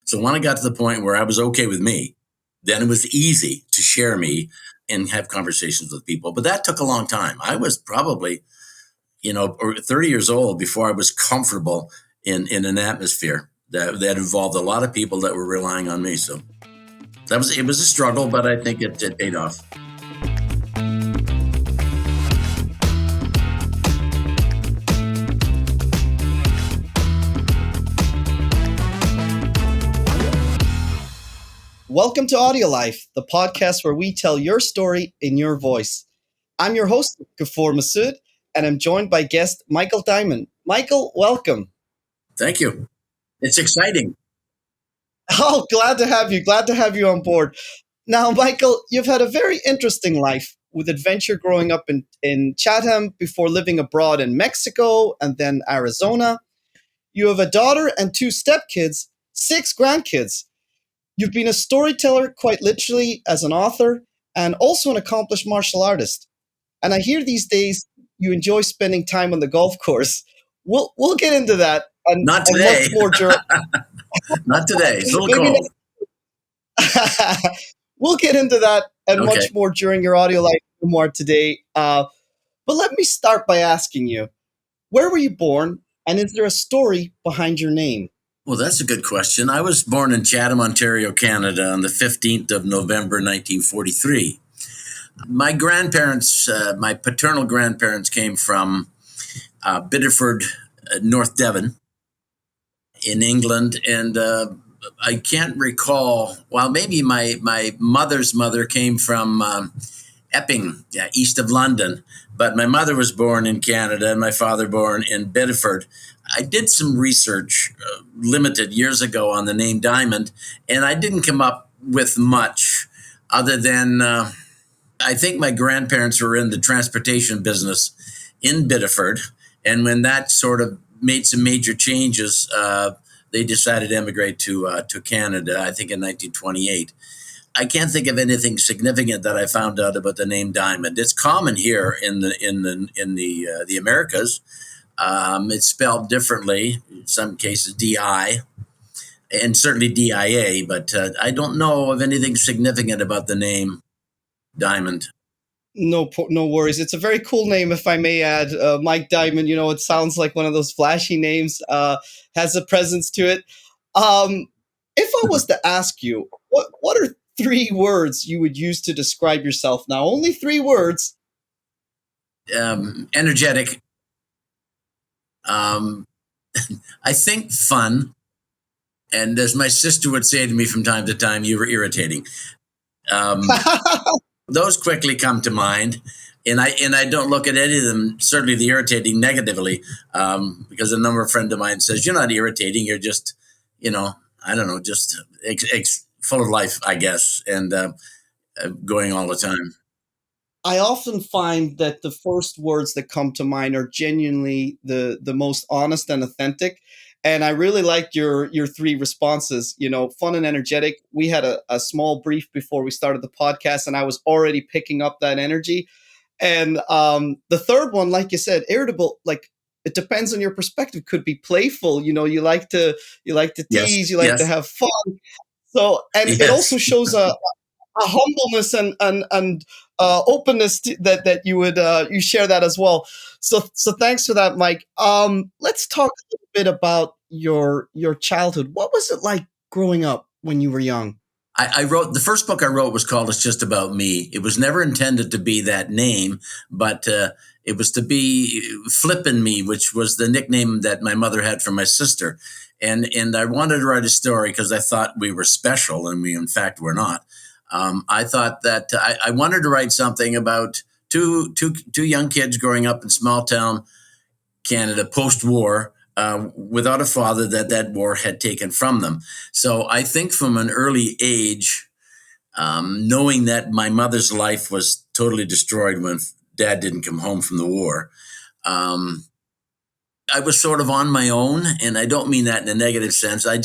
So when I got to the point where I was okay with me, then it was easy to share me and have conversations with people. But that took a long time. I was probably, or 30 years old before I was comfortable in an atmosphere that involved a lot of people that were relying on me. So it was a struggle, but I think it paid off. Welcome to AudioLife, the podcast where we tell your story in your voice. I'm your host, Gafour Masood, and I'm joined by guest Michael Dymond. Michael, welcome. Thank you. It's exciting. Oh, glad to have you. Glad to have you on board. Now, Michael, you've had a very interesting life with adventure growing up in Chatham before living abroad in Mexico and then Arizona. You have a daughter and 2 stepkids, 6 grandkids. You've been a storyteller quite literally as an author and also an accomplished martial artist. And I hear these days you enjoy spending time on the golf course. We'll get into that and Not today. much more during. Not today. It's a little Maybe cold. We'll get into that and Okay. much more during your AudioLife memoir today. But let me start by asking you, where were you born, and is there a story behind your name? Well, that's a good question. I was born in Chatham, Ontario, Canada on the 15th of November, 1943. My grandparents, my paternal grandparents came from Biddeford, North Devon in England. And I can't recall, well, maybe my mother's mother came from Epping, east of London. But my mother was born in Canada and my father born in Biddeford. I did some research, limited years ago, on the name Dymond, and I didn't come up with much other than I think my grandparents were in the transportation business in Biddeford, and when that sort of made some major changes, they decided to emigrate to Canada, I think in 1928. I can't think of anything significant that I found out about the name Dymond. It's common here in the Americas. It's spelled differently, in some cases DI, and certainly DIA, but I don't know of anything significant about the name Dymond. No worries. It's a very cool name, if I may add. Mike Dymond, it sounds like one of those flashy names, has a presence to it. If I was to ask you, what are 3 words you would use to describe yourself now? Only 3 words. Energetic. I think fun. And as my sister would say to me from time to time, you were irritating. Those quickly come to mind. And I don't look at any of them, certainly the irritating, negatively, because a number of friends of mine says, you're not irritating. You're just, I don't know, just full of life, I guess, and going all the time. I often find that the first words that come to mind are genuinely the most honest and authentic. And I really liked your 3 responses, fun and energetic. We had a small brief before we started the podcast, and I was already picking up that energy. And the third one, like you said, irritable, like it depends on your perspective, could be playful. You like to tease, Yes, you like yes. to have fun. So, and Yes. it also shows a humbleness and openness that you would you share that as well. So thanks for that, Mike. Let's talk a little bit about your childhood. What was it like growing up when you were young? I wrote, the first book I wrote was called It's Just About Me. It was never intended to be that name, but it was to be Flippin' Me, which was the nickname that my mother had for my sister. And I wanted to write a story because I thought we were special, and we in fact were not. I thought that I wanted to write something about two young kids growing up in small town Canada post-war, without a father that war had taken from them. So I think from an early age, knowing that my mother's life was totally destroyed when Dad didn't come home from the war, I was sort of on my own, and I don't mean that in a negative sense. I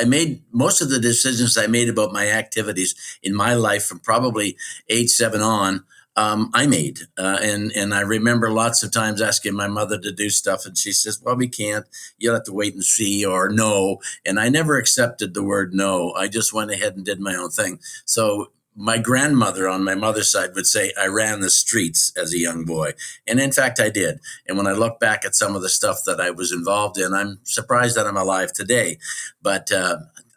made most of the decisions I made about my activities in my life from probably age 7 on. I made. And I remember lots of times asking my mother to do stuff, and she says, "Well, we can't. You'll have to wait and see," or "No." And I never accepted the word no. I just went ahead and did my own thing. So my grandmother on my mother's side would say I ran the streets as a young boy. And in fact, I did. And when I look back at some of the stuff that I was involved in, I'm surprised that I'm alive today. But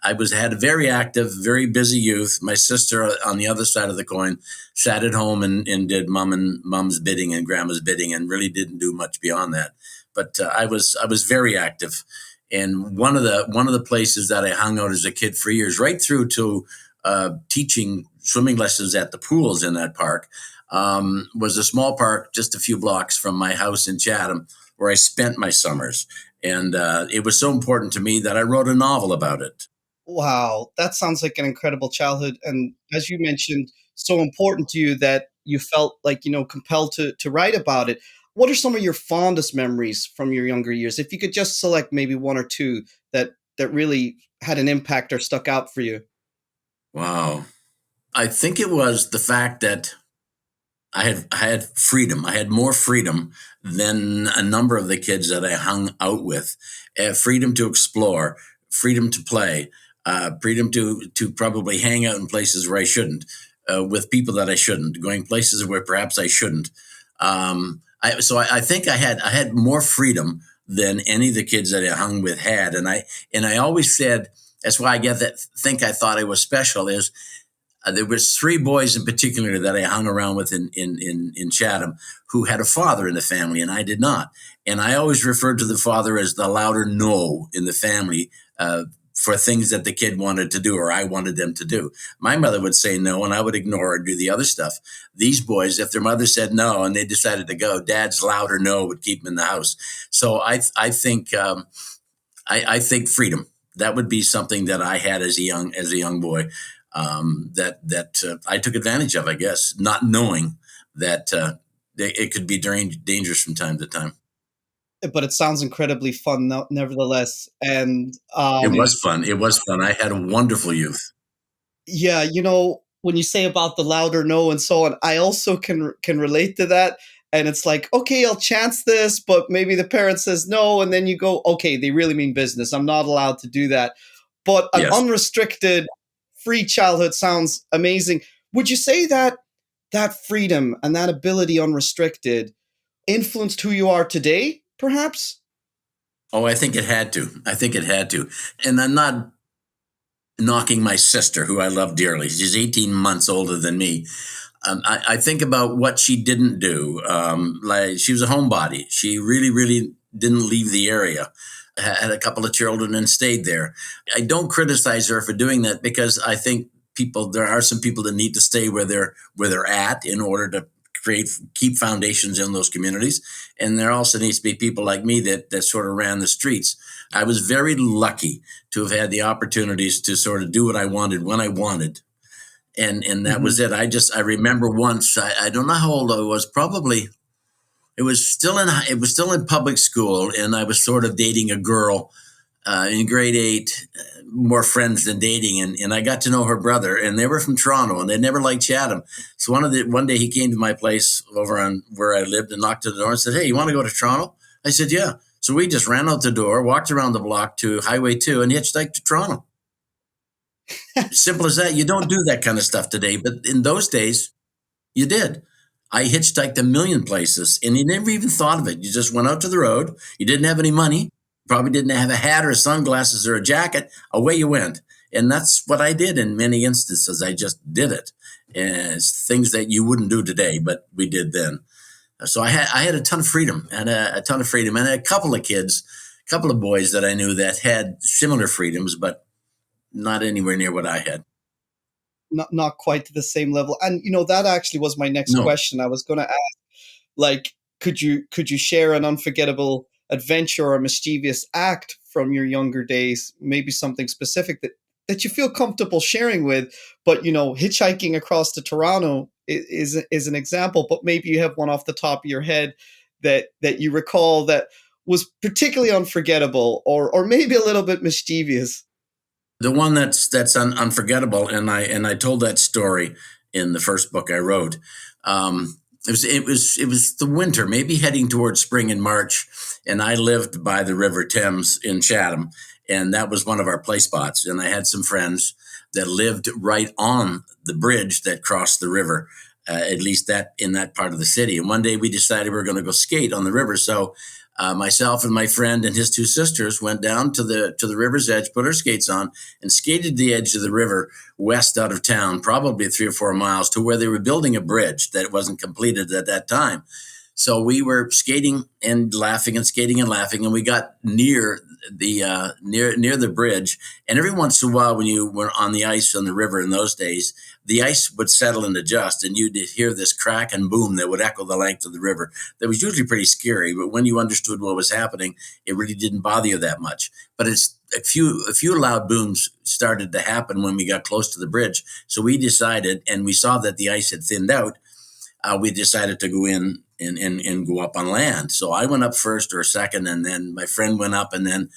I had a very active, very busy youth. My sister on the other side of the coin sat at home and did mom's bidding and grandma's bidding, and really didn't do much beyond that. But I was very active, and one of the places that I hung out as a kid for years, right through to teaching swimming lessons at the pools in that park, was a small park just a few blocks from my house in Chatham, where I spent my summers. And it was so important to me that I wrote a novel about it. Wow, that sounds like an incredible childhood, and as you mentioned, so important to you that you felt like, compelled to write about it. What are some of your fondest memories from your younger years? If you could just select maybe one or two that really had an impact or stuck out for you. Wow. I think it was the fact that I had freedom. I had more freedom than a number of the kids that I hung out with. Freedom to explore, freedom to play, freedom to probably hang out in places where I shouldn't, with people that I shouldn't, going places where perhaps I shouldn't. So I think I had more freedom than any of the kids that I hung with had, and I always said that's why I get that think I thought I was special is there was three boys in particular that I hung around with in Chatham who had a father in the family, and I did not. And I always referred to the father as the louder no in the family, for things that the kid wanted to do or I wanted them to do. My mother would say no, and I would ignore or do the other stuff. These boys, if their mother said no and they decided to go, Dad's louder no would keep them in the house. So I think freedom, that would be something that I had as a young boy, that I took advantage of, I guess, not knowing that it could be dangerous from time to time. But it sounds incredibly fun nevertheless, and, It was fun. It was fun. I had a wonderful youth. yeah, when you say about the louder no and so on, I also can relate to that. And it's like, okay, I'll chance this, but maybe the parent says no, and then you go, okay, they really mean business. I'm not allowed to do that. But an Yes. unrestricted, free childhood sounds amazing. Would you say that that freedom and that ability unrestricted influenced who you are today, perhaps? Oh, I think it had to. I think it had to. And I'm not knocking my sister, who I love dearly. She's 18 months older than me. I think about what she didn't do. Like she was a homebody. She really, really didn't leave the area. Had a couple of children and stayed there. I don't criticize her for doing that because I think there are some people that need to stay where they're at in order to keep foundations in those communities. And there also needs to be people like me that sort of ran the streets. I was very lucky to have had the opportunities to sort of do what I wanted when I wanted, and that was Mhm. it. I remember once, I don't know how old I was. Probably it was still in public school, and I was sort of dating a girl in grade 8, more friends than dating, and I got to know her brother, and they were from Toronto, and they never liked Chatham. So one day he came to my place over on where I lived and knocked at the door and said, "Hey, you want to go to Toronto?" I said, "Yeah." So we just ran out the door, walked around the block to Highway 2, and hitchhiked to Toronto. Simple as that. You don't do that kind of stuff today, but in those days, you did. I hitchhiked a million places, and you never even thought of it. You just went out to the road. You didn't have any money. Probably didn't have a hat or sunglasses or a jacket. Away you went. And that's what I did in many instances. I just did it. And it's things that you wouldn't do today, but we did then. So I had a ton of freedom, and a ton of freedom, and a couple of kids, a couple of boys that I knew that had similar freedoms, but not anywhere near what I had. Not quite to the same level. And that actually was my next No. question. I was going to ask, like, could you share an unforgettable adventure or a mischievous act from your younger days? Maybe something specific that you feel comfortable sharing with. But hitchhiking across to Toronto is an example. But maybe you have one off the top of your head that you recall that was particularly unforgettable, or maybe a little bit mischievous. The one that's unforgettable, and I told that story in the first book I wrote. It was the winter, maybe heading towards spring in March, and I lived by the River Thames in Chatham, and that was one of our play spots. And I had some friends that lived right on the bridge that crossed the river, at least that in that part of the city. And one day we decided we were going to go skate on the river. So myself and my friend and his two sisters went down to the river's edge, put our skates on, and skated the edge of the river west out of town, probably 3 or 4 miles, to where they were building a bridge that wasn't completed at that time. So we were skating and laughing and skating and laughing, and we got near the bridge. And every once in a while, when you were on the ice on the river in those days, the ice would settle and adjust, and you'd hear this crack and boom that would echo the length of the river. That was usually pretty scary, but when you understood what was happening, it really didn't bother you that much. But it's a few loud booms started to happen when we got close to the bridge. So we decided, and we saw that the ice had thinned out. We decided to go in and go up on land. So I went up first or second, and then my friend went up, and then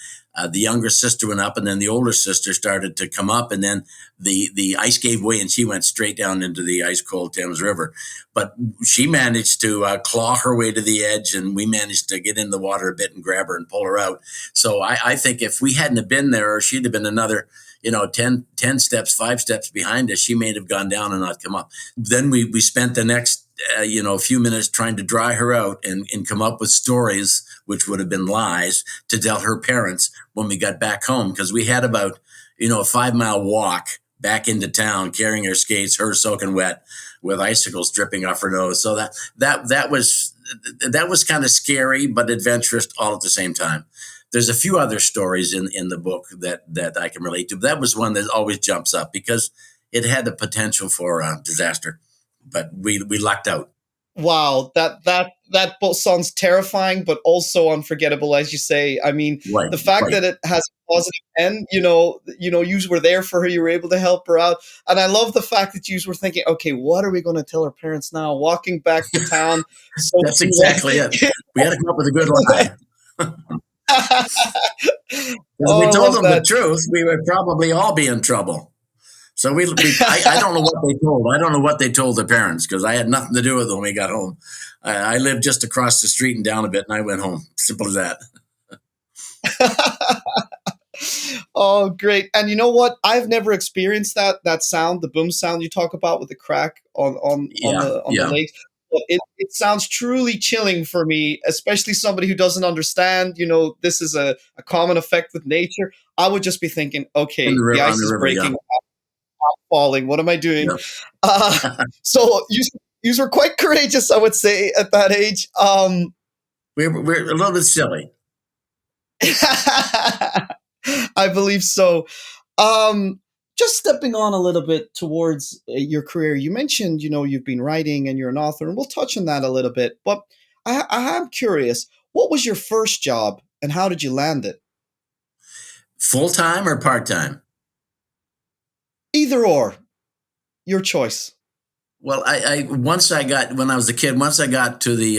the younger sister went up, and then the older sister started to come up, and then the ice gave way, and she went straight down into the ice cold Thames River. But she managed to claw her way to the edge, and we managed to get in the water a bit and grab her and pull her out. So I think if we hadn't have been there, or she'd have been another 10 steps, 5 steps behind us, she may have gone down and not come up. Then we spent the next few minutes trying to dry her out and come up with stories, which would have been lies, to tell her parents when we got back home, because we had about a 5 mile walk back into town, carrying her skates, her soaking wet, with icicles dripping off her nose. So that was kind of scary but adventurous all at the same time. There's a few other stories in the book that I can relate to. But that was one that always jumps up because it had the potential for disaster, but we lucked out. Wow, that both sounds terrifying, but also unforgettable, as you say. I mean, Right, the fact right. that it has a positive end, you were there for her, you were able to help her out, and I love the fact that you were thinking, okay, what are we going to tell our parents now? Walking back to town, That's soaking exactly it. We had to come up with a good wet. lie. Because if we Oh, I told love them the that. truth, we would probably all be in trouble. So I don't know what they told. I don't know what they told their parents because I had nothing to do with it when we got home. I lived just across the street and down a bit, and I went home. Simple as that. Oh, great. And you know what? I've never experienced that sound, the boom sound you talk about with the crack Yeah, on the yeah. lake. But it sounds truly chilling for me, especially somebody who doesn't understand, this is a common effect with nature. I would just be thinking, In the okay, the river, on ice the is river. Yeah, breaking, falling. What am I doing? yeah. Uh, so you were quite courageous, I would say, at that age. We're a little bit silly. I believe so. Um, just stepping on a little bit towards your career, you mentioned, you've been writing and you're an author, and we'll touch on that a little bit. But I am curious, what was your first job and how did you land it? Full time or part time? Either or, your choice. Well, I once I got when I was a kid. Once I got to the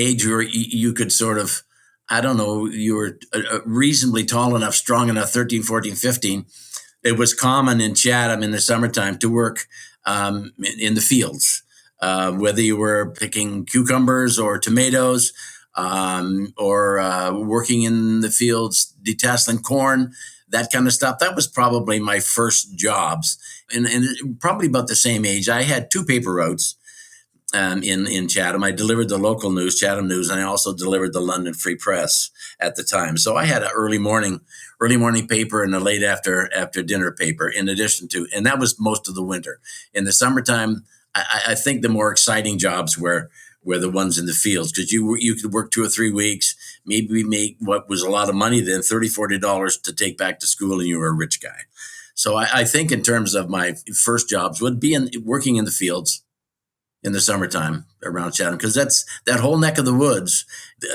age where you could sort of, I don't know, you were reasonably tall enough, strong enough, 13, 14, 15. It was common in Chatham in the summertime to work in the fields, whether you were picking cucumbers or tomatoes, or working in the fields detasseling corn, that kind of stuff. That was probably my first jobs, and probably about the same age. I had two paper routes in Chatham. I delivered the local news, Chatham News, and I also delivered the London Free Press at the time. So I had an early morning paper and a late after dinner paper in addition to, and that was most of the winter. In the summertime, I think the more exciting jobs were the ones in the fields because you could work 2 or 3 weeks, maybe make what was a lot of money then, $30, $40 to take back to school, and you were a rich guy. So I think in terms of my first jobs would be working in the fields in the summertime around Chatham because that's that whole neck of the woods.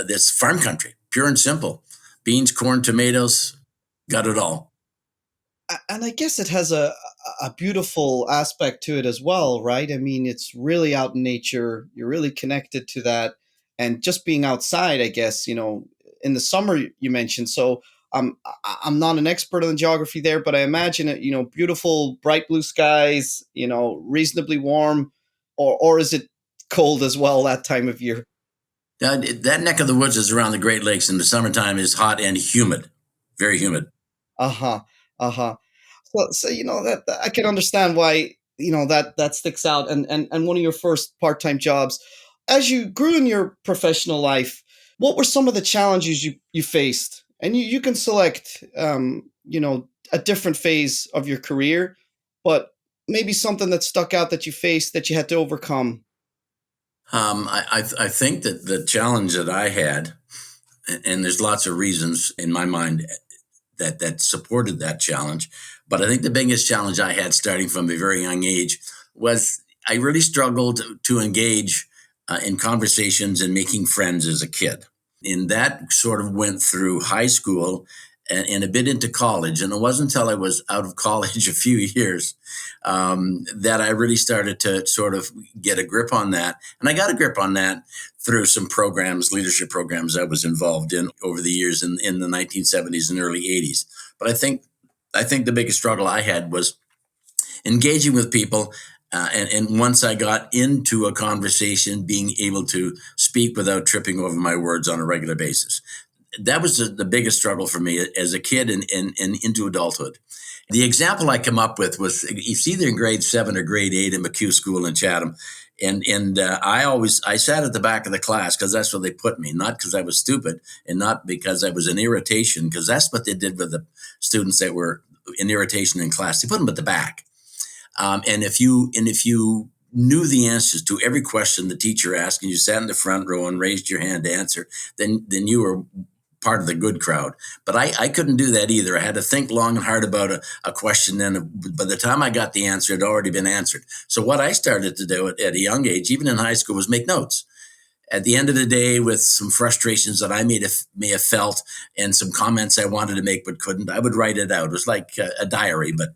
This farm country, pure and simple, beans, corn, tomatoes, got it all. And I guess it has a beautiful aspect to it as well, right? I mean, it's really out in nature. You're really connected to that, and just being outside, I guess, in the summer you mentioned. So I'm not an expert on geography there, but I imagine it, beautiful, bright blue skies, reasonably warm, or is it cold as well that time of year? That neck of the woods is around the Great Lakes in the summertime is hot and humid, very humid. Uh huh. Uh huh. So that I can understand why that sticks out, and one of your first part-time jobs. As you grew in your professional life, what were some of the challenges you faced? And you can select a different phase of your career, but maybe something that stuck out that you faced that you had to overcome. I think that the challenge that I had, and there's lots of reasons in my mind that supported that challenge, but I think the biggest challenge I had starting from a very young age was I really struggled to engage in conversations and making friends as a kid. And that sort of went through high school and a bit into college. And it wasn't until I was out of college a few years that I really started to sort of get a grip on that. And I got a grip on that through some programs, leadership programs I was involved in over the years in the 1970s and early 80s. But I think the biggest struggle I had was engaging with people. And once I got into a conversation, being able to speak without tripping over my words on a regular basis. That was the biggest struggle for me as a kid and into adulthood. The example I come up with was it's either in grade 7 or grade 8 in McHugh School in Chatham. I sat at the back of the class because that's where they put me, not because I was stupid and not because I was an irritation, because that's what they did with the students that were in irritation in class. They put them at the back. And if you knew the answers to every question the teacher asked, and you sat in the front row and raised your hand to answer, then you were part of the good crowd. But I couldn't do that either. I had to think long and hard about a question. Then by the time I got the answer, it had already been answered. So what I started to do at a young age, even in high school, was make notes. At the end of the day, with some frustrations that I may have felt and some comments I wanted to make but couldn't, I would write it out. It was like a diary, but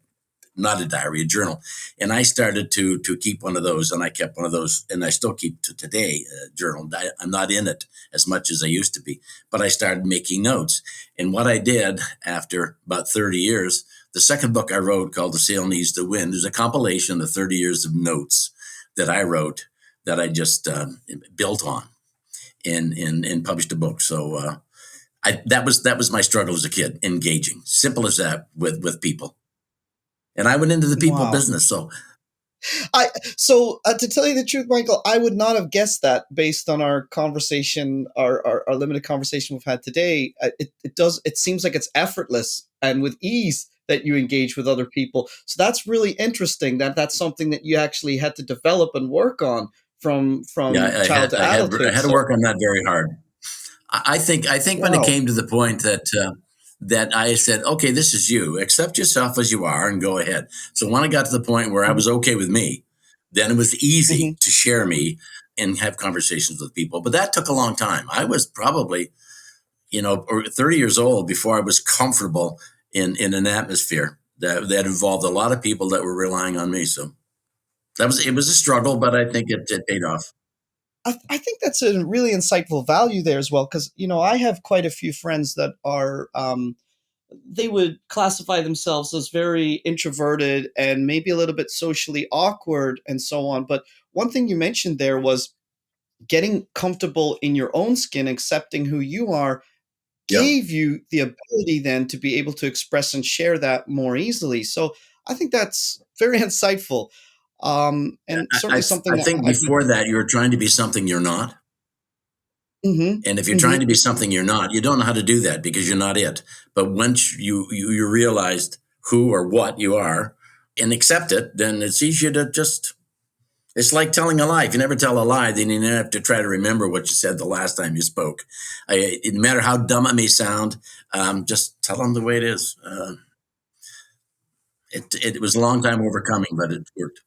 not a diary, a journal. And I started to keep one of those, and I kept one of those, and I still keep to today a journal. I'm not in it as much as I used to be, but I started making notes. And what I did after about 30 years, the second book I wrote, called The Sail Needs the Wind, is a compilation of 30 years of notes that I wrote that I just built on and published a book. So that was my struggle as a kid, engaging, simple as that, with people. And I went into the people Wow. business. So To tell you the truth, Michael, I would not have guessed that based on our conversation, our limited conversation we've had today. It seems like it's effortless and with ease that you engage with other people. So that's really interesting. That's something that you actually had to develop and work on from yeah, child to I adulthood. had to So work on that very hard. I think when it wow. came to the point that I said, okay, this is you, accept yourself as you are and go ahead. So when I got to the point where I was okay with me, then it was easy Mhm. to share me and have conversations with people. But that took a long time. I was probably, or 30 years old before I was comfortable in an atmosphere that involved a lot of people that were relying on me. So it was a struggle, but I think it paid off. I think that's a really insightful value there as well, because I have quite a few friends that are they would classify themselves as very introverted and maybe a little bit socially awkward and so on. But one thing you mentioned there was getting comfortable in your own skin, accepting who you are, Yep. gave you the ability then to be able to express and share that more easily. So I think that's very insightful. And certainly something I that think I'd be. before that, you're trying to be something you're not. Hmm. And if you're trying Hmm. to be something you're not, you don't know how to do that because you're not it. But once you realized who or what you are and accept it, then it's easier to just, it's like telling a lie. If you never tell a lie, then you never have to try to remember what you said the last time you spoke. No matter how dumb it may sound, just tell them the way it is. It was a long time overcoming, but it worked.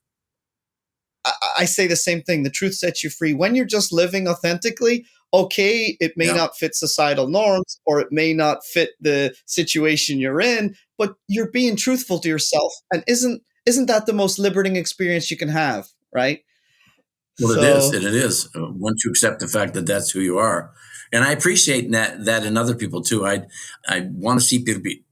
I say the same thing. The truth sets you free. When you're just living authentically, okay, it may Yeah. not fit societal norms or it may not fit the situation you're in, but you're being truthful to yourself. And isn't that the most liberating experience you can have, right? Well, it is. So It is. Once you accept the fact that that's who you are, And I appreciate that in other people too. I want to see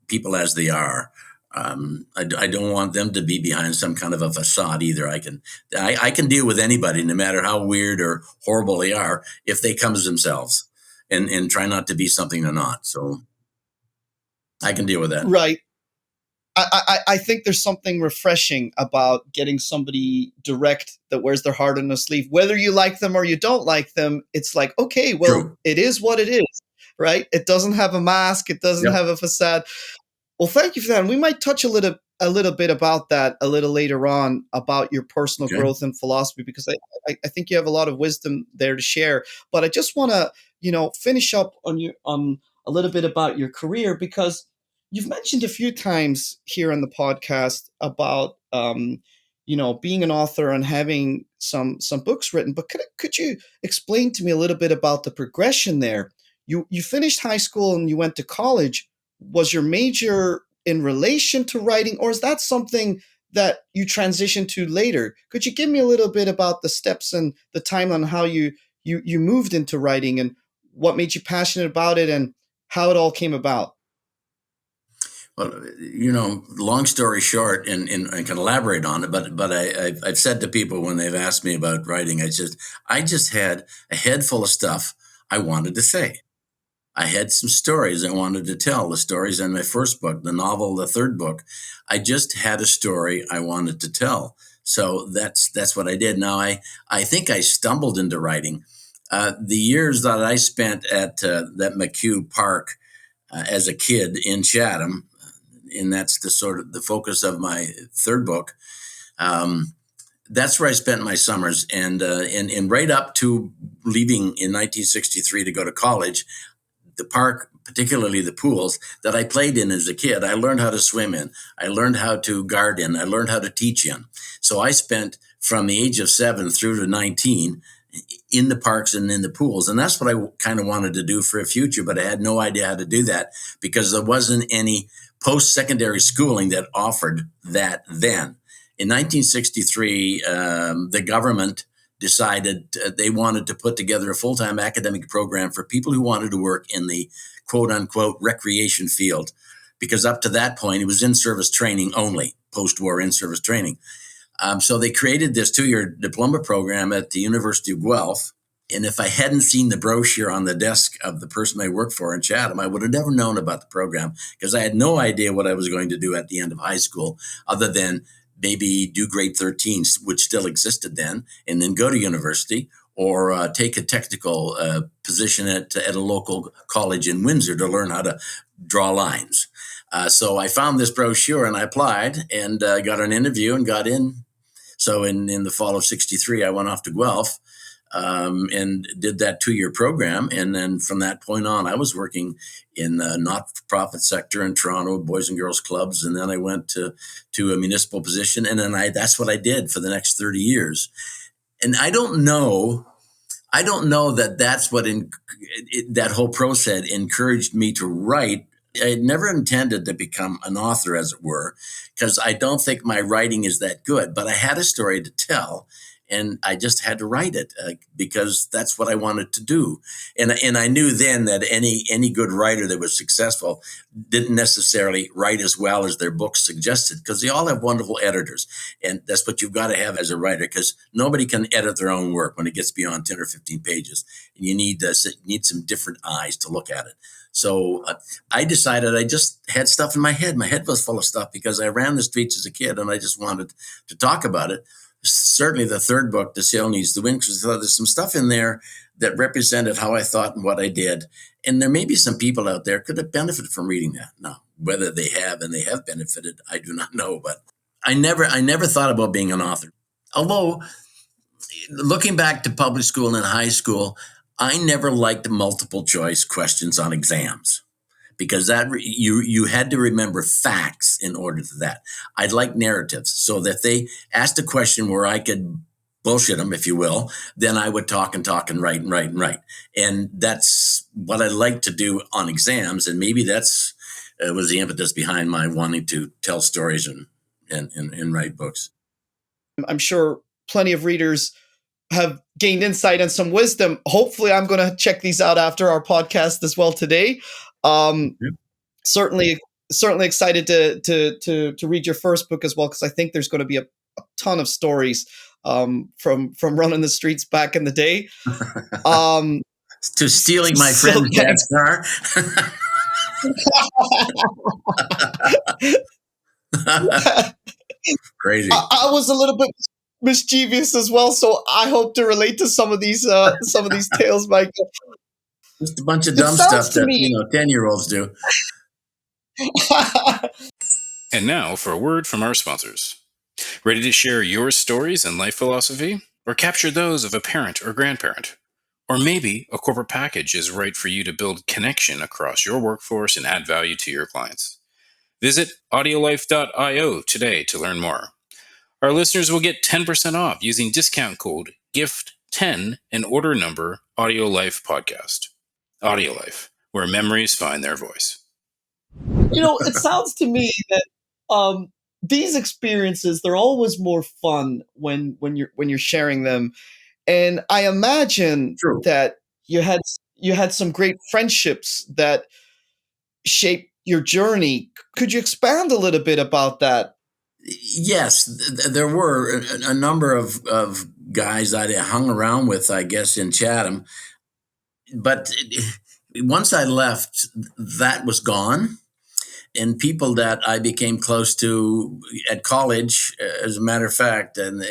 people as they are. I don't want them to be behind some kind of a facade either. I can deal with anybody, no matter how weird or horrible they are, if they come as themselves and try not to be something they're not. So I can deal with that. Right. I think there's something refreshing about getting somebody direct that wears their heart on their sleeve. Whether you like them or you don't like them, it's like, okay, well, True. it is what it is, right? It doesn't have a mask, it doesn't Yep. have a facade. Well, thank you for that. And we might touch a little bit about that a little later on about your personal Okay. growth and philosophy because I think you have a lot of wisdom there to share. But I just want to finish up on a little bit about your career because you've mentioned a few times here on the podcast about being an author and having some books written. But could you explain to me a little bit about the progression there? You finished high school and you went to college. Was your major in relation to writing, or is that something that you transitioned to later? Could you give me a little bit about the steps and the timeline on how you moved into writing and what made you passionate about it and how it all came about? Well, long story short, and I can elaborate on it, but I've said to people when they've asked me about writing, I just had a head full of stuff I wanted to say. I had some stories I wanted to tell, the stories in my first book, the novel, the third book. I just had a story I wanted to tell. So that's what I did. Now, I think I stumbled into writing. The years that I spent at that McHugh Park as a kid in Chatham, and that's the sort of the focus of my third book. Um, that's where I spent my summers, and right up to leaving in 1963 to go to college, the park, particularly the pools that I played in as a kid, I learned how to swim in. I learned how to guard in. I learned how to teach in. So I spent from the age of 7 through to 19 in the parks and in the pools. And that's what I kind of wanted to do for a future, but I had no idea how to do that because there wasn't any post-secondary schooling that offered that then. In 1963, the government decided they wanted to put together a full-time academic program for people who wanted to work in the quote-unquote recreation field, because up to that point, it was in-service training only, post-war in-service training. So they created this 2-year diploma program at the University of Guelph. And if I hadn't seen the brochure on the desk of the person I worked for in Chatham, I would have never known about the program because I had no idea what I was going to do at the end of high school other than maybe do grade 13, which still existed then, and then go to university or take a technical position at a local college in Windsor to learn how to draw lines. So I found this brochure and I applied and got an interview and got in. So in the fall of 63, I went off to Guelph and did that 2-year program. And then from that point on, I was working in the not-for-profit sector in Toronto, Boys and Girls Clubs. And then I went to a municipal position. And then that's what I did for the next 30 years. And I don't know that that's what that whole process encouraged me to write. I had never intended to become an author, as it were, because I don't think my writing is that good. But I had a story to tell, and I just had to write it because that's what I wanted to do. And I knew then that any good writer that was successful didn't necessarily write as well as their books suggested, because they all have wonderful editors, and that's what you've got to have as a writer, because nobody can edit their own work when it gets beyond 10 or 15 pages, and you need some different eyes to look at it. So I decided I just had stuff in my head. My head was full of stuff because I ran the streets as a kid and I just wanted to talk about it. Certainly the third book, The Sail Needs the Wind, because there's some stuff in there that represented how I thought and what I did. And there may be some people out there could have benefited from reading that. Now, whether they have and they have benefited, I do not know. But I never thought about being an author. Although, looking back to public school and high school, I never liked multiple choice questions on exams because that you had to remember facts in order to that. I like narratives, so that if they asked a question where I could bullshit them, if you will, then I would talk and write and write and write, and that's what I like to do on exams. And maybe that's was the impetus behind my wanting to tell stories and write books. I'm sure plenty of readers have gained insight and some wisdom. Hopefully, I'm going to check these out after our podcast as well today. Certainly, certainly excited to read your first book as well, because I think there's going to be a ton of stories from running the streets back in the day. To stealing my friend's dad's car. Crazy. I was a little bit mischievous as well, so I hope to relate to some of these tales, Michael. Just a bunch of dumb stuff that 10-year-olds do. And now for a word from our sponsors. Ready to share your stories and life philosophy, or capture those of a parent or grandparent? Or maybe a corporate package is right for you to build connection across your workforce and add value to your clients. Visit audiolife.io today to learn more. Our listeners will get 10% off using discount code GIFT10 and order number AudioLife Podcast. AudioLife, where memories find their voice. It sounds to me that these experiences, they're always more fun when you're sharing them. And I imagine that you had some great friendships that shaped your journey. Could you expand a little bit about that? Yes, there were a number of guys I hung around with, I guess, in Chatham. But once I left, that was gone. And people that I became close to at college, as a matter of fact, and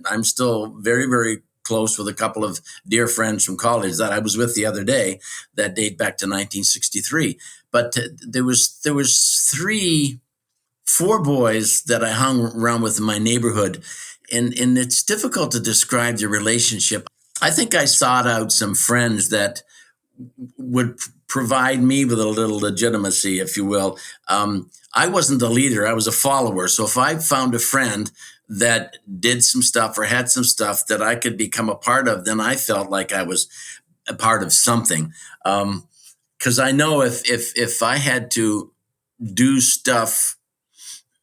I'm still very, very close with a couple of dear friends from college that I was with the other day that date back to 1963. But there was 4 boys that I hung around with in my neighborhood, and it's difficult to describe the relationship. I think I sought out some friends that would provide me with a little legitimacy, if you will. I wasn't the leader, I was a follower. So if I found a friend that did some stuff or had some stuff that I could become a part of, then I felt like I was a part of something. Because I know if I had to do stuff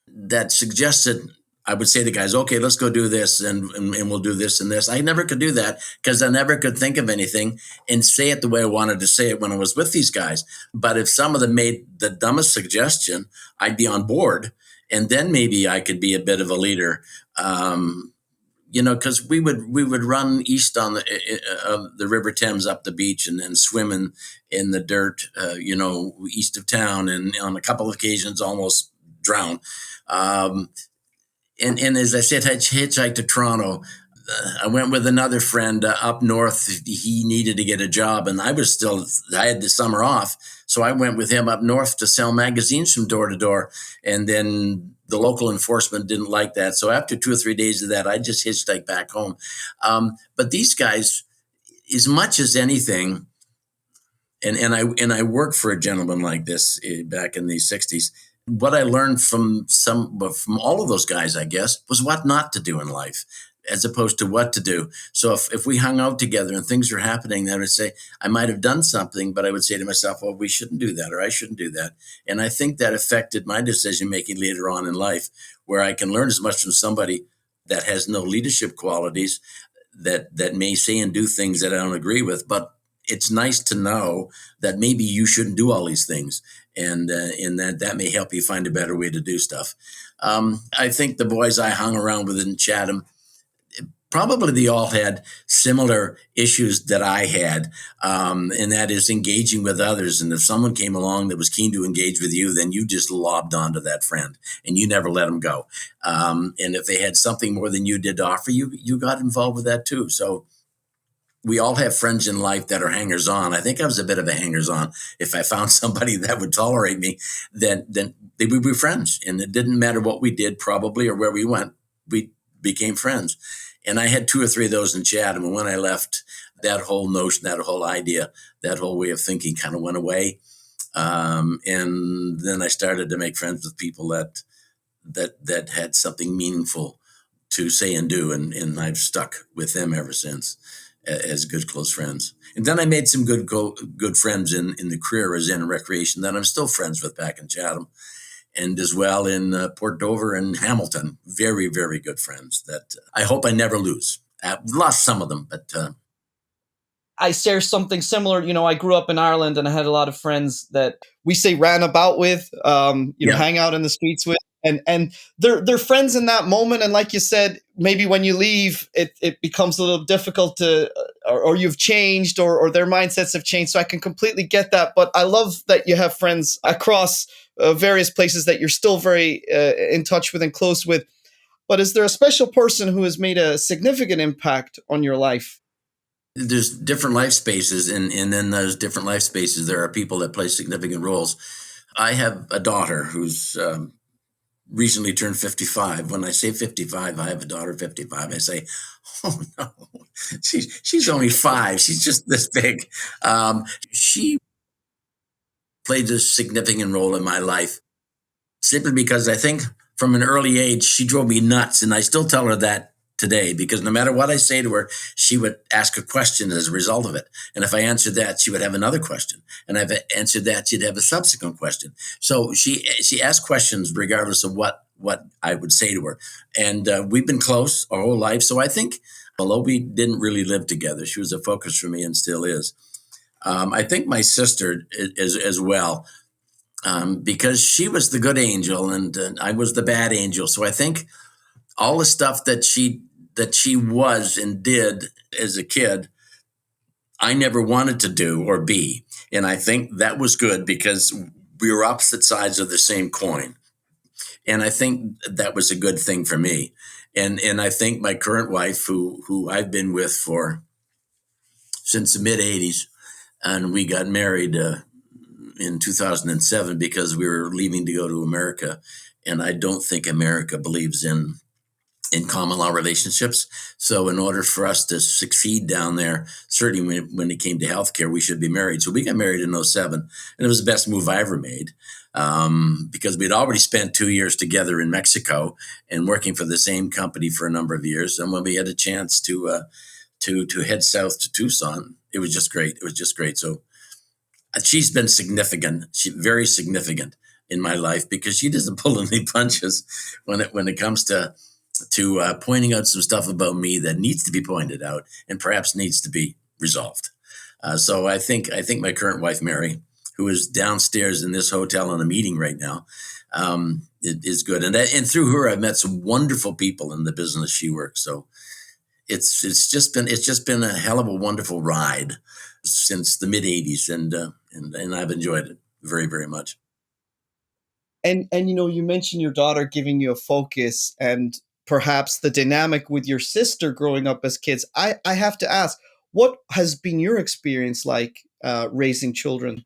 that suggested, I would say to guys, okay, let's go do this and we'll do this and this. I never could do that because I never could think of anything and say it the way I wanted to say it when I was with these guys. But if some of them made the dumbest suggestion, I'd be on board. And then maybe I could be a bit of a leader, because we would run east on the River Thames up the beach and then swim in the dirt, east of town, and on a couple of occasions almost drown. And as I said, I hitchhiked to Toronto. I went with another friend up north. He needed to get a job, and I had the summer off. So I went with him up north to sell magazines from door to door. And then the local enforcement didn't like that. So after 2 or 3 days of that, I just hitchhiked back home. But these guys, as much as anything, and I worked for a gentleman like this back in the 60s. What I learned from all of those guys, I guess, was what not to do in life, as opposed to what to do. So if we hung out together and things were happening, I would say I might have done something, but I would say to myself, well, we shouldn't do that, or I shouldn't do that. And I think that affected my decision-making later on in life, where I can learn as much from somebody that has no leadership qualities, that may say and do things that I don't agree with, but it's nice to know that maybe you shouldn't do all these things, and that may help you find a better way to do stuff. I think the boys I hung around with in Chatham, probably they all had similar issues that I had, and that is engaging with others. And if someone came along that was keen to engage with you, then you just lobbed onto that friend and you never let them go. And if they had something more than you did to offer you, you got involved with that too. So we all have friends in life that are hangers-on. I think I was a bit of a hangers-on. If I found somebody that would tolerate me, then they would be friends. And it didn't matter what we did, probably, or where we went, we became friends. And I had 2 or 3 of those in Chatham. And when I left, that whole notion, that whole idea, that whole way of thinking kind of went away. And then I started to make friends with people that had something meaningful to say and do. And I've stuck with them ever since as good, close friends. And then I made some good friends in the career as in recreation that I'm still friends with back in Chatham, and as well in Port Dover and Hamilton. Very, very good friends that I hope I never lose. Lost some of them, but I share something similar. I grew up in Ireland and I had a lot of friends that we say ran about with, yeah. hang out in the streets with. And they're friends in that moment. And like you said, maybe when you leave, it becomes a little difficult to, or you've changed or their mindsets have changed. So I can completely get that. But I love that you have friends across various places that you're still very in touch with and close with. But is there a special person who has made a significant impact on your life? There's different life spaces, and in those different life spaces, there are people that play significant roles. I have a daughter who's recently turned 55. When I say 55, I have a daughter 55. I say, oh no, she's only 5. She's just this big. She played a significant role in my life simply because I think from an early age, she drove me nuts. And I still tell her that today, because no matter what I say to her, she would ask a question as a result of it. And if I answered that, she would have another question. And if I answered that, she'd have a subsequent question. So she asked questions regardless of what I would say to her. And we've been close our whole life. So I think, although we didn't really live together, she was a focus for me and still is. I think my sister is as well, because she was the good angel and I was the bad angel. So I think all the stuff that she was and did as a kid, I never wanted to do or be. And I think that was good because we were opposite sides of the same coin. And I think that was a good thing for me. And I think my current wife, who I've been with for since the mid 80s, and we got married in 2007 because we were leaving to go to America. And I don't think America believes in common law relationships. So in order for us to succeed down there, certainly when it came to healthcare, we should be married. So we got married in '07, and it was the best move I ever made, because we'd already spent 2 years together in Mexico and working for the same company for a number of years. And when we had a chance to head south to Tucson, it was just great. It was just great. So she's been significant. Very significant in my life because she doesn't pull any punches when it comes to pointing out some stuff about me that needs to be pointed out and perhaps needs to be resolved. So I think my current wife, Mary, who is downstairs in this hotel in a meeting right now, is good. And through her, I've met some wonderful people in the business she works. So it's just been a hell of a wonderful ride since the mid '80s, and I've enjoyed it very, very much. And you mentioned your daughter giving you a focus and perhaps the dynamic with your sister growing up as kids. I have to ask, what has been your experience like raising children?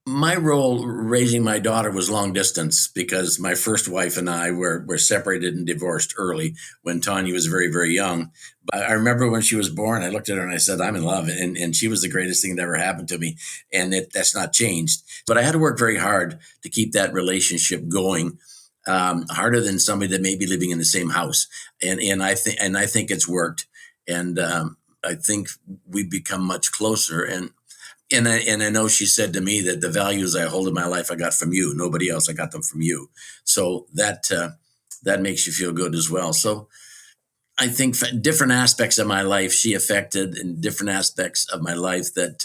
My role raising my daughter was long distance because my first wife and I were separated and divorced early when Tanya was very, very young. But I remember when she was born, I looked at her and I said, I'm in love. And she was the greatest thing that ever happened to me. And that's not changed. But I had to work very hard to keep that relationship going, harder than somebody that may be living in the same house. And I think it's worked. And I think we've become much closer. And I know she said to me that the values I hold in my life I got from you. Nobody else. I got them from you. So that makes you feel good as well. So I think different aspects of my life she affected, and different aspects of my life that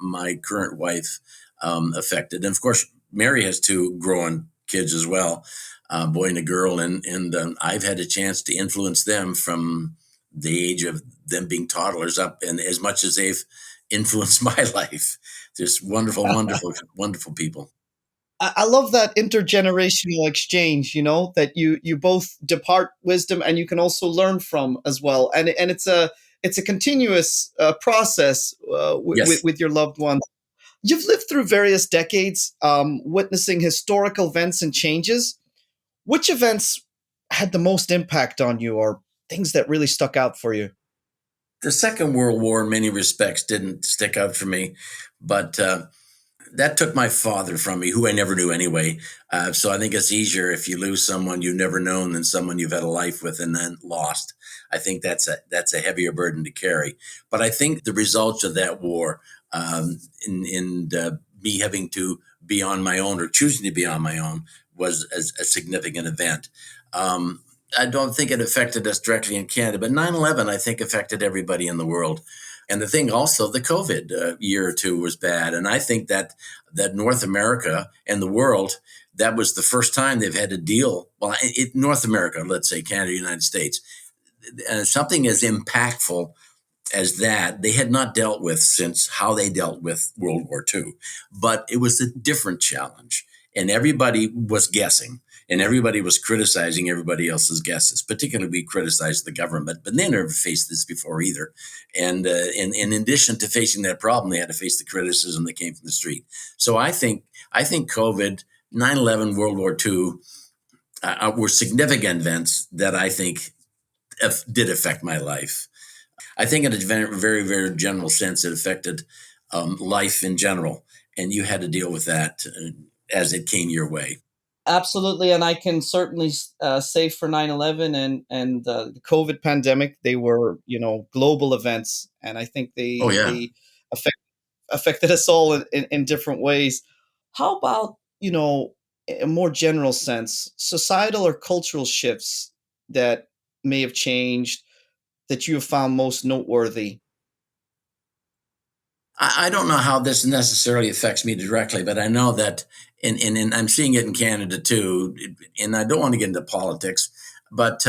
my current wife affected. And of course, Mary has 2 growing kids as well, a boy and a girl, and I've had a chance to influence them from the age of them being toddlers up, and as much as they've influenced my life. Just wonderful, wonderful, wonderful people. I love that intergenerational exchange, that you both depart wisdom and you can also learn from as well. And it's a continuous process Yes. with your loved ones. You've lived through various decades, witnessing historical events and changes. Which events had the most impact on you, or things that really stuck out for you? The Second World War, in many respects, didn't stick out for me, but that took my father from me, who I never knew anyway. So I think it's easier if you lose someone you've never known than someone you've had a life with and then lost. I think that's a heavier burden to carry. But I think the results of that war, in me having to be on my own or choosing to be on my own, was a significant event. I don't think it affected us directly in Canada, but 9/11, I think, affected everybody in the world. And the thing also, the COVID year or two was bad. And I think that North America and the world, that was the first time they've had to deal, well, North America, let's say Canada, United States, something as impactful as that they had not dealt with since how they dealt with World War II. But it was a different challenge. And everybody was guessing and everybody was criticizing everybody else's guesses. Particularly, we criticized the government, but they never faced this before either. And in addition to facing that problem, they had to face the criticism that came from the street. So I think COVID, 9/11, World War II were significant events that I think did affect my life. I think in a very, very, very general sense, it affected life in general, and you had to deal with that as it came your way. Absolutely, and I can certainly say for 9/11 and the COVID pandemic, they were, global events, and I think Oh they yeah, they affect, affected us all in different ways. How about, in a more general sense, societal or cultural shifts that may have changed that you have found most noteworthy? I don't know how this necessarily affects me directly, but I know that, and I'm seeing it in Canada too. And I don't want to get into politics, but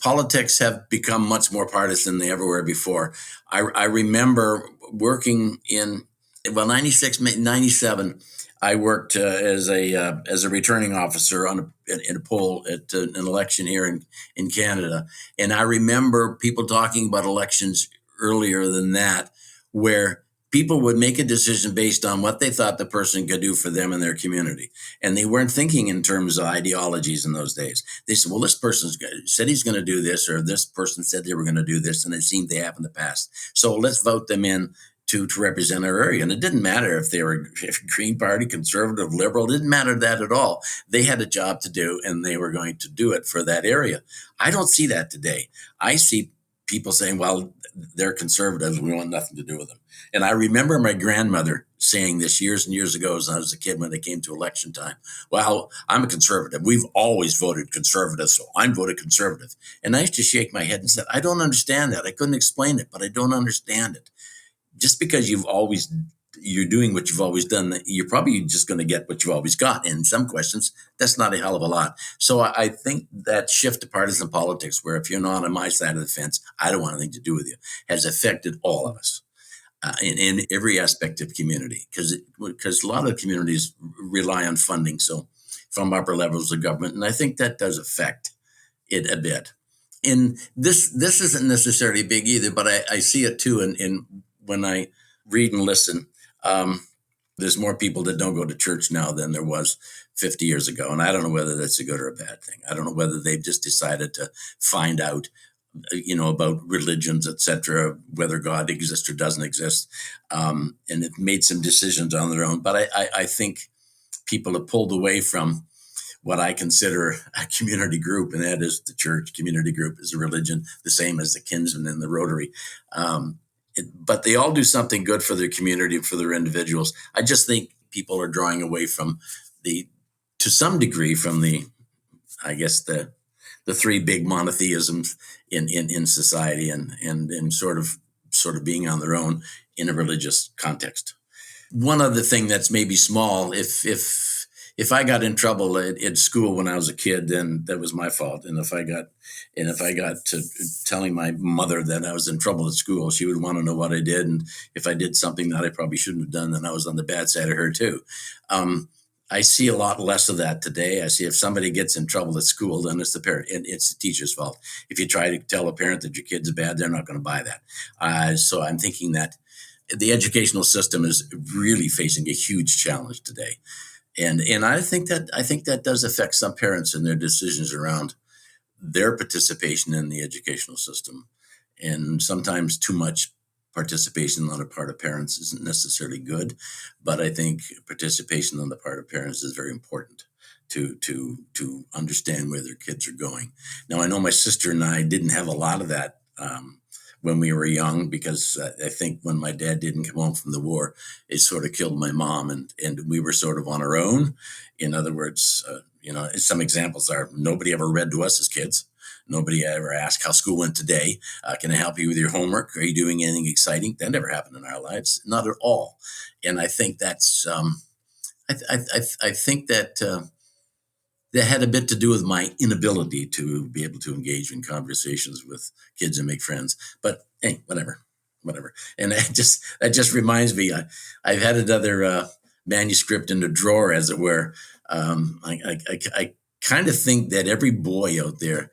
politics have become much more partisan than they ever were before. I remember working in, well, 96, 97. I worked as a returning officer in a poll at an election here in Canada, and I remember people talking about elections earlier than that, where people would make a decision based on what they thought the person could do for them and their community, and they weren't thinking in terms of ideologies in those days. They said, well, this person said he's going to do this, or this person said they were going to do this, and it seemed they have in the past. So let's vote them in to represent our area. And it didn't matter if they were Green Party, conservative, liberal, it didn't matter that at all. They had a job to do, and they were going to do it for that area. I don't see that today. I see people saying, well, they're conservatives, we want nothing to do with them. And I remember my grandmother saying this years and years ago as I was a kid when it came to election time. Well, I'm a conservative. We've always voted conservative, so I'm voted conservative. And I used to shake my head and said, I don't understand that. I couldn't explain it, but I don't understand it. Just because you're doing what you've always done, you're probably just going to get what you've always got. And in some questions, that's not a hell of a lot. So I think that shift to partisan politics, where if you're not on my side of the fence, I don't want anything to do with you, has affected all of us in every aspect of community. Because a lot of communities rely on funding, so from upper levels of government, and I think that does affect it a bit. And this isn't necessarily big either, but I see it too in when I read and listen. There's more people that don't go to church now than there was 50 years ago. And I don't know whether that's a good or a bad thing. I don't know whether they've just decided to find out, about religions, etc., whether God exists or doesn't exist, and have made some decisions on their own. But I think people have pulled away from what I consider a community group, and that is the church. Community group is a religion, the same as the Kinsman and the Rotary. But they all do something good for their community, for their individuals. I just think people are drawing away from to some degree, from I guess the three big monotheisms in society, and sort of being on their own in a religious context. One other thing that's maybe small, if I got in trouble at school when I was a kid, then that was my fault. And if I got to telling my mother that I was in trouble at school, she would want to know what I did. And if I did something that I probably shouldn't have done, then I was on the bad side of her too. I see a lot less of that today. I see if somebody gets in trouble at school, then it's the parent, and it's the teacher's fault. If you try to tell a parent that your kid's bad, they're not going to buy that. So I'm thinking that the educational system is really facing a huge challenge today. And I think that does affect some parents in their decisions around their participation in the educational system. And sometimes too much participation on the part of parents isn't necessarily good, but I think participation on the part of parents is very important to understand where their kids are going. Now, I know my sister and I didn't have a lot of that when we were young, because I think when my dad didn't come home from the war, it sort of killed my mom, and we were sort of on our own. In other words, some examples are nobody ever read to us as kids. Nobody ever asked how school went today. Can I help you with your homework? Are you doing anything exciting? That never happened in our lives, not at all. And I think that's I think that that had a bit to do with my inability to be able to engage in conversations with kids and make friends. But hey, whatever. And that just reminds me, I've had another manuscript in the drawer, as it were. I kind of think that every boy out there,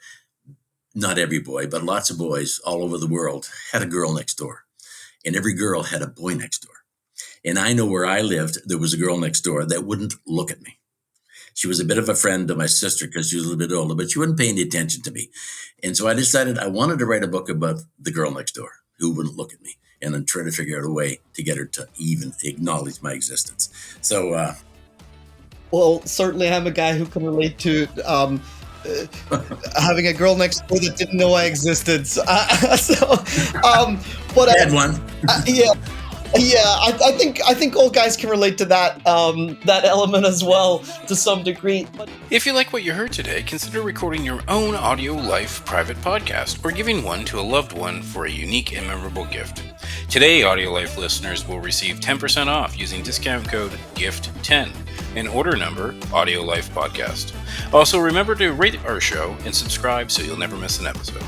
not every boy, but lots of boys all over the world had a girl next door, and every girl had a boy next door. And I know where I lived, there was a girl next door that wouldn't look at me. She was a bit of a friend to my sister because she was a little bit older, but she wouldn't pay any attention to me. And so I decided I wanted to write a book about the girl next door who wouldn't look at me, and then try to figure out a way to get her to even acknowledge my existence. So, well, certainly I'm a guy who can relate to having a girl next door that didn't know I existed. But I had one. I think all guys can relate to that element as well to some degree. If you like what you heard today, consider recording your own AudioLife private podcast or giving one to a loved one for a unique and memorable gift. Today, AudioLife listeners will receive 10% off using discount code GIFT10 and order number AudioLife Podcast. Also, remember to rate our show and subscribe so you'll never miss an episode.